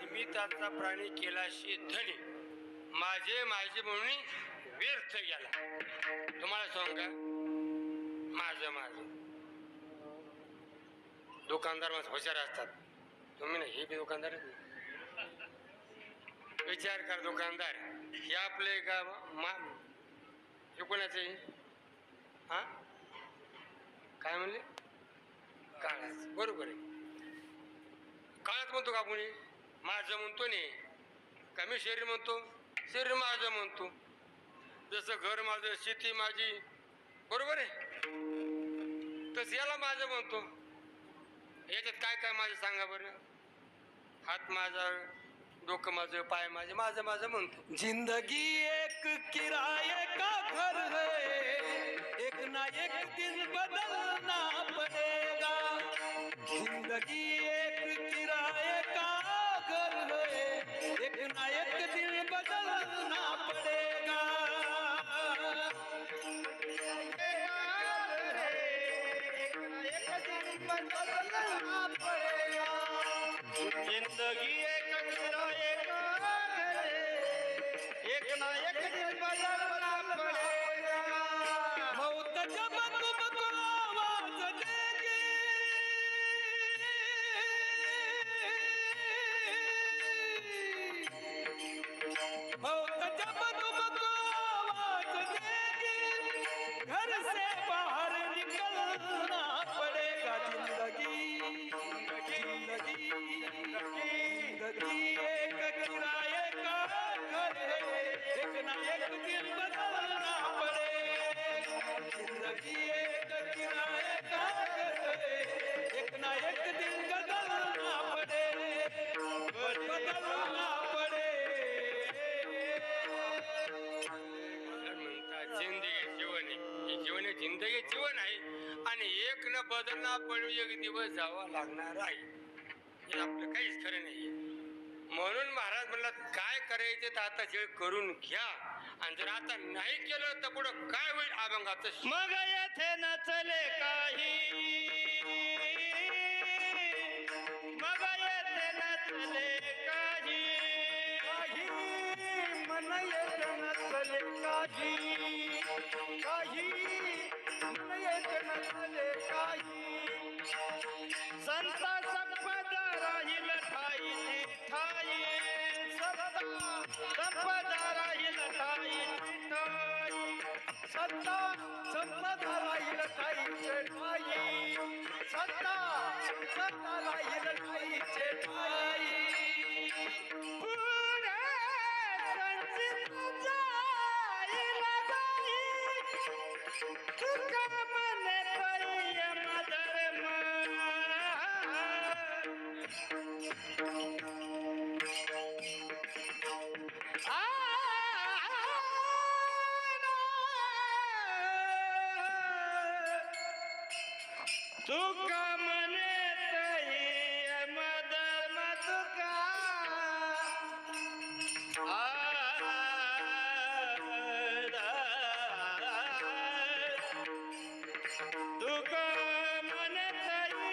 निमित्ताचा प्राणी केलाशी धनी, माझे म्हणून व्यर्थ गेला. तुम्हाला सांग का, माझं दुकानदार मग हुशार असतात. तुम्ही ना हे बी दुकानदार विचार कर दुकानदार, हे आपले का हे कोणाचं आहे? हा काय म्हणले? काळाच, बरोबर आहे. काळात म्हणतो का कोणी? माझं म्हणतो नाही का? मी शरीर म्हणतो, शरीर माझं म्हणतो. जसं घर माझं, शेती माझी, बरोबर आहे, तसं याला माझं म्हणतो. याच्यात काय काय माझं सांगा बरं? हात माझा, डोकं माझं, पाय माझे, माझं माझं म्हणतो. जिंदगी एक किराए का घर है, एक ना एक दिन बदलना पड़ेगा। जिंदगी एक किराए का घर है, एक ना एक दिन बदलना पड़ेगा। जिंदगी एक किराए का घर है, एक ना एक दिन बदलना पड़ेगा। मौत जब तुमको आवाज देगी, मौत जब तुमको आवाज देगी, घर से बाहर निकलना पड़ेगा। जिंदगी जिंदगी जिंदगी एक किराए का घर है, एक ना एक दिन बदलना पड़ेगा। जिंदगी एक किराए का घर है, एक ना एक दिन बदलना पड़ेगा, बदलना पड़ेगा। म्हणतात जिंदगी जीवन आहे, हे जीवन आहे, जिंदगी जीवन आहे आणि एक न बदलना पण एक दिवस जावा लागणार आहे. हे आपलं काहीच खरं नाही. म्हणून महाराज म्हणला काय करायचे तर आता जे करून घ्या, आणि जर आता नाही केलं तर पुढं काय होईल अभंगाचं. मग येथे नचले काही, मग येथे नचले काही, काही मन येथे नचले काही, काही मन येथे नचले काही. संत संपदा राहील ठाईची ठाई, संत संपदा राहील ठाईची ठाई, संत संपदा राहील ठाईचे ठाई, संत संपदा राहील ठाईचे ठाई. पुढे संचित जाईल बाई, तुका मने पै मधर्म. तुका मने तही मधर्म तुका. तुका मने तही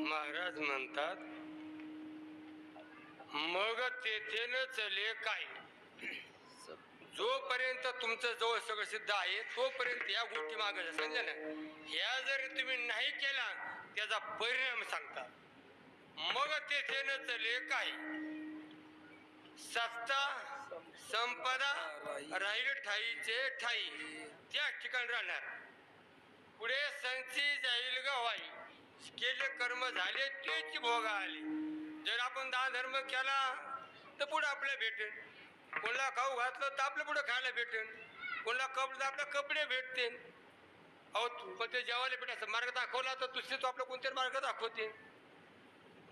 महाराज म्हणतात मग तेथे न चले काय. जोपर्यंत तुमचं जवळ सगळं सिद्ध आहे तोपर्यंत या गोष्टी मागायच्या, समजा ना. ह्या जर तुम्ही नाही केला त्याचा परिणाम सांगता. मग तेथे न चले काय, सत्ता संपदा राहील ठाईचे ठाई, त्या ठिकाणी राहणार. पुढे संची जाईल गवाई, केले कर्म झाले तेच भोगा आले. जर आपण दान धर्म केला तर पुढे आपल्याला भेटेल. कोणाला खाऊ घातलं तर आपल्या पुढे खायला भेटेल. कोणाला कपडे आपल्या कपडे भेटतील. अहो पण ते जेवायला भेटायचं मार्ग दाखवला तर दुसरे तो आपला कोणतरी मार्ग दाखवते.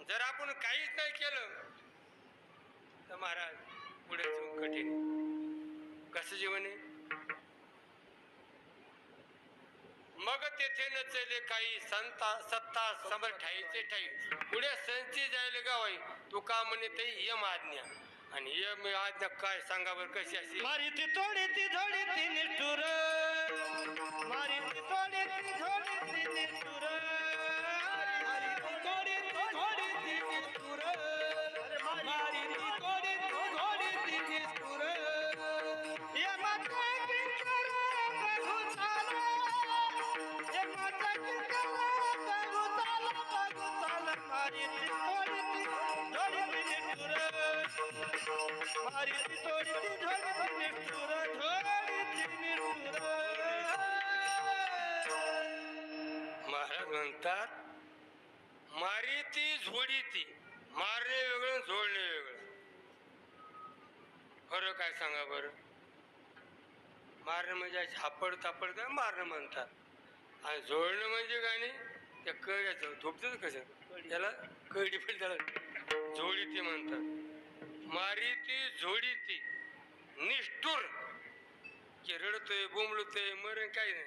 जर आपण काहीच नाही केलं तर महाराज पुढे जाऊन कठीण आहे. कसं जीवन आहे. मग तेथे नचले काही संता सत्ता समर ठाईचे ठाई. पुढे संची जायले गावाई तुका म्हणे ते यम आज्ञा. आणि यम आज्ञा काय सांगा बरं कशी अशी. मारी ती थोडी ती थोडी ती निष्ठुर, मारी ती थोडी ती थोडी ती निष्ठुर, मारी ती थोडी ती निष्ठुर, मारी ती थोडी ती निष्ठुर. यमाचा किंकर बघू चाला, यमाचा किंकर बघू चाला, मारी ती थोडी ती थोडी ती निष्ठुर, मारी ती थोडी ती थोडी ती निष्ठुर, थोडी ती निष्ठुर. महाराज म्हणतात मारी ती झोडी ती. मारणे वेगळं झोडणे वेगळं. खरं काय सांगा बरं. मारणं म्हणजे झापड तापड काय मारणं म्हणतात. आणि झोडणं म्हणजे काय नाही त्या कळ्याचं झोपतं कसं त्याला कळडी पण त्याला झोडी ती म्हणतात. मारी ती झोडी ती निष्ठुर की रडतोय बोंबलतोय मरण काही नाही.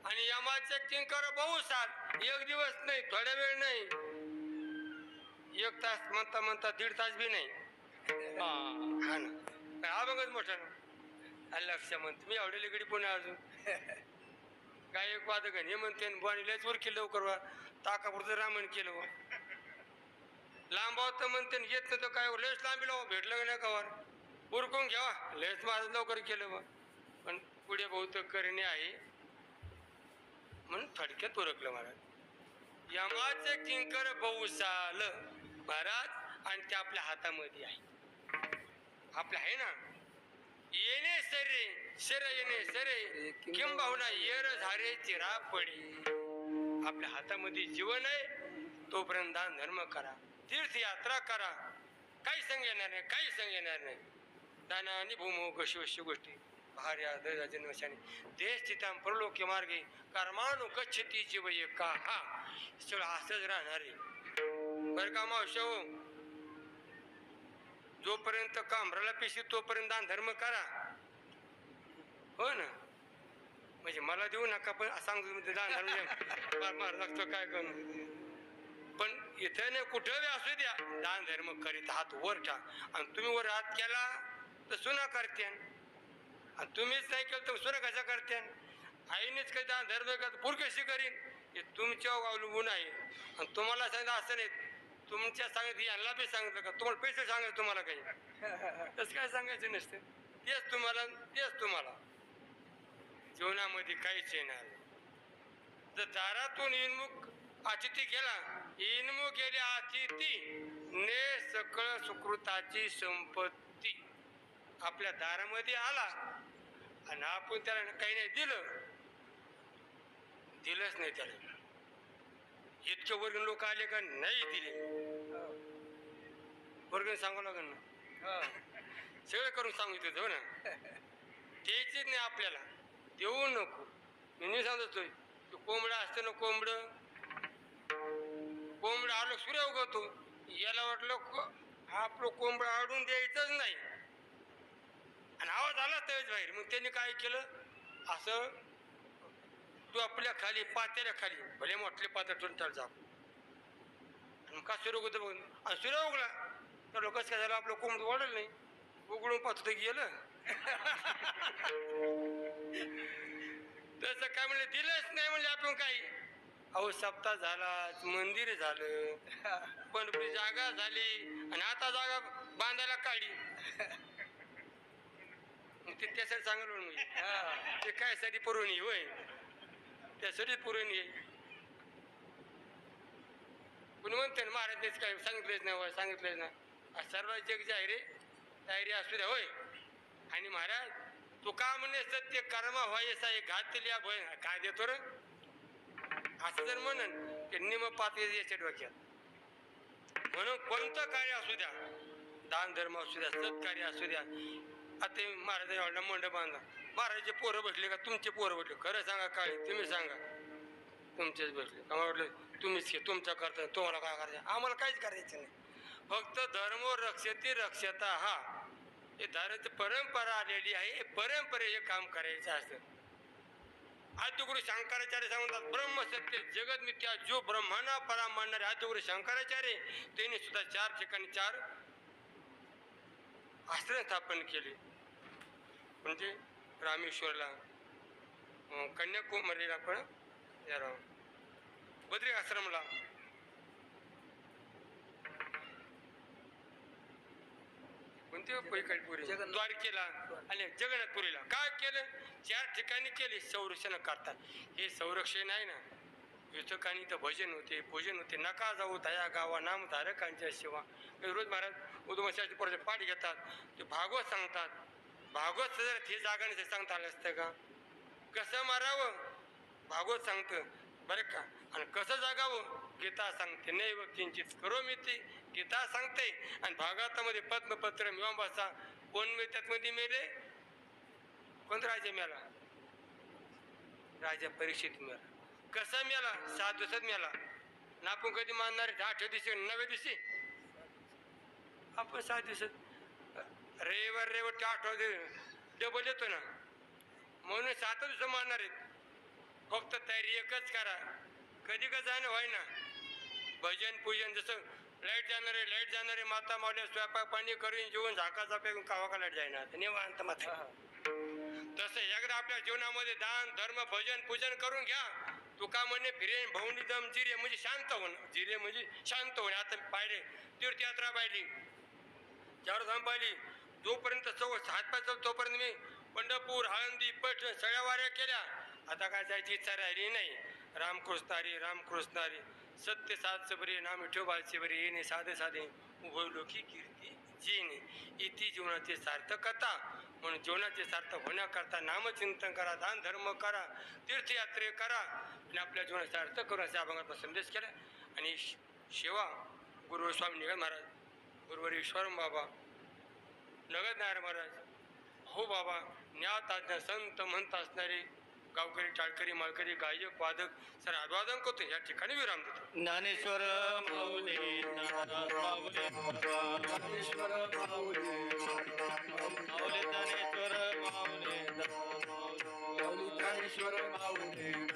आणि यमाचे किंकर बहुसाल एक दिवस नाही थोड्या वेळ नाही 1 तास म्हणता म्हणता 1.5 तास बी नाही. हा ना अभंगच मोठा ना. लक्ष म्हणतो मी आवडेल गडी पुन्हा अजून काय एक वादक हे म्हणते लयच वर केलं लवकर वा ताकापुरतं रामण केलं वा. लांबावत म्हणते येत नव्हतं काय लयच लांबी लावा भेटलं नाही कवर उरकून घ्यावा लयच माझं लवकर केलं वा. पण पुढे बहुतेक करणे आहे म्हणून थडक्यात ओळखलं महाराज. यमाचे किंकर बहुसाल महाराज आणि ते आपल्या हातामध्ये आहे. आपल्या आहे ना येणे सरे शर येणे सरे किंबहुना येर झारे चिरा पडी. आपल्या हातामध्ये जीवन आहे तोपर्यंत दान धर्म करा तीर्थयात्रा करा. काही संग येणार नाही काही संग येणार नाही. दाना आणि भूमो कशी अशी गोष्टी भार्या जन्मशाने देश चिताम परलोक्य मार्गे कर्मानु गच्छती जीव एका. हा सगळं असंच राहणार आहे बरं का मावशा. जोपर्यंत कांबराला पेशी तोपर्यंत दान धर्म करा. हो ना म्हणजे मला देऊ नका पण सांगतो दान धर्म मार लागतो काय करून. पण इथं नाही कुठं बी असू द्या दान धर्म करीत हात वर ठा. आणि तुम्ही वर हात केला तर सुना करते आणि तुम्हीच नाही केलं तर सुना कशा करते. आईनेच काही दान धर्म करत पूर कशी करीन हे तुमच्यावर अवलंबून आहे. आणि तुम्हाला सांगितलं असं नाही तुमच्या सांगितलं यांना बी सांगितलं का तुम्हाला पैसे सांगायचं तुम्हाला काही तसं काय सांगायचं नसतं. तेच तुम्हाला जीवनामध्ये काहीच येणार. जर दारातून इनमुख अतिथी गेला इनमुख गेले अतिथी ने सकळ सुकृताची संपत्ती. आपल्या दारामध्ये आला आणि आपण त्याला काही नाही दिलंच नाही त्याला. इतके वर्गण लोक आले का नाही दिले वर्गण सांगावं लागेल ना. सगळं करून सांगितलं ना द्यायचीच नाही आपल्याला देऊ नको. मी सांगतोय कोंबडा असतं ना कोंबडा आलं सूर्य उगवतो याला वाटलं आपलं कोंबडा आडून द्यायचंच नाही आणि आवाज आला त्यावेळेस बाहेर. मग त्यांनी काय केलं असं तू आपल्या खाली पात्याच्या खाली भले मोठले पात्र ठेवून जा. आणि का सूर्य उगवतो बघून आणि सूर्य उगला तर लोकच काय झालं आपलं कोंबड वाढलं नाही उघडून पाहतो गेलं. तसं काय म्हणलं दिलंच नाही म्हणजे आपण काही. अहो सप्ताह झाला मंदिर झालं पण जागा झाली आणि आता जागा बांधायला काढली. ते त्यासाठी सांगितलं मी ते काय साठी पुरवणी होय त्यासाठी पुरवणी आहे. कुणी म्हणते ना महाराज काय सांगितलंच नाही सांगितलंच ना सर्व जग जाहिरे तयारी असू द्या होय. आणि महाराज तू का म्हणे सत्य कर्मा व्हायचा एक घातल्या भय काय देतो रे असं जर म्हणन ते निम पात्र याच्या डोक्यात म्हणून कोणतं कार्य असू द्या, दान धर्म असू द्या, सत्कार्य असू द्या. आता महाराज एवढा मंडप बांधला, महाराजचे पोरं बसले का तुमचे पोरं बसले? खरं सांगा, काळी तुम्ही सांगा, तुमचेच बसले का? म्हटलं तुम्हीच घे, तुमचा करता, तुम्हाला काय करायचं? आम्हाला काहीच करायचं नाही. फक्त धर्म रक्षती रक्षता, हा हे धाराची परंपरा आलेली आहे. हे परंपरेचे काम करायचं असतं. आदिगुरु शंकराचार्य सांगतात ब्रह्म सत्य जगत मिथ्या, जो ब्रह्मांना परा मानणारे आदिगुरु शंकराचार्य त्यांनी सुद्धा 4 ठिकाणी 4 आश्रम स्थापन केले. म्हणजे रामेश्वरला, कन्याकुमारीला, पण बद्री आश्रमला, द्वारकेला आणि जगन्नाथपुरीला. काय केलं? 4 ठिकाणी केले संरक्षण करतात. हे संरक्षण आहे ना, युतकांनी तर भजन होते, पूजन होते. नका जाऊ दया गावा नाम धारकांच्या सेवा. रोज महाराज उद्दमाशाचे परत पाठ घेतात, ते भागवत सांगतात. भागवत जर ते जागा नाही सांगता आलं असतं का? कसं मारावं भागवत सांगतं बरं का. आणि कसं जागावं गीता सांगते. नैव किंचित करोमि ते गीता सांगते. आणि भागवतामध्ये पद्मपत्र मीमांसा कोण त्यात मध्ये मेले? कोणता राजा मेला? राजा परीक्षित मेला. कसा मेला? 7 दिवसात मेला. ना आपण कधी मानणार? 8 दिवशी 9 दिवशी आपण 7 दिवसात. रविवार 8 डबल येतो ना, म्हणून 7 दिवस मानणार आहेत. फक्त तयारी एकच करा. कधी का जाणं व्हाय ना, भजन पूजन. जसं लाईट जाणारे माता मावल्या स्वयंपाक पाणी करून जेवून झाकाचा पेकून कावा का लाईट जाईना निवांत मात्र. तसं एकदा आपल्या जीवनामध्ये दान धर्म भजन पूजन करून घ्या. तुका म्हणे फिरे भवनी दम जिरे म्हणजे शांत होणं. जिरे म्हणजे शांत होणे. आता पाहिले तीर्थयात्रा पाहिली, 4 धाम पाहिली. जोपर्यंत हातपाय चालतो तोपर्यंत मी पंढरपूर आळंदी पैठण सगळ्या वाऱ्या केल्या. आता काय जायची इच्छा राहिली नाही. रामकृष्णारी रामकृष्णारी सत्य साध सबरी नाम विठोबाचे बरे येणे साधे साधे उभय लोकी कीर्ती जीने. इति जीवनाची सार्थकता. म्हणून जीवनाचे सार्थक होण्याकरता नामचिंतन करा, दान धर्म करा, तीर्थयात्रे करा आणि आपल्या जीवनाचे सार्थक करून अशा अभंगाचा संदेश केला. आणि सेवा गुरु स्वामी निगत महाराज, गुरुवर ईश्वरम बाबा, नगद नारायण महाराज, हो बाबा, ज्ञात आज्ञा संत म्हणत असणारे गावकरी टाळकरी माळकरी गायक वादक सर अभिवादन करतो. या ठिकाणी विराम देतो. ज्ञानेश्वर माऊली, माऊली, ज्ञानेश्वर माऊली, माऊली, ज्ञानेश्वर माऊली, माऊली, ज्ञानेश्वर माऊली.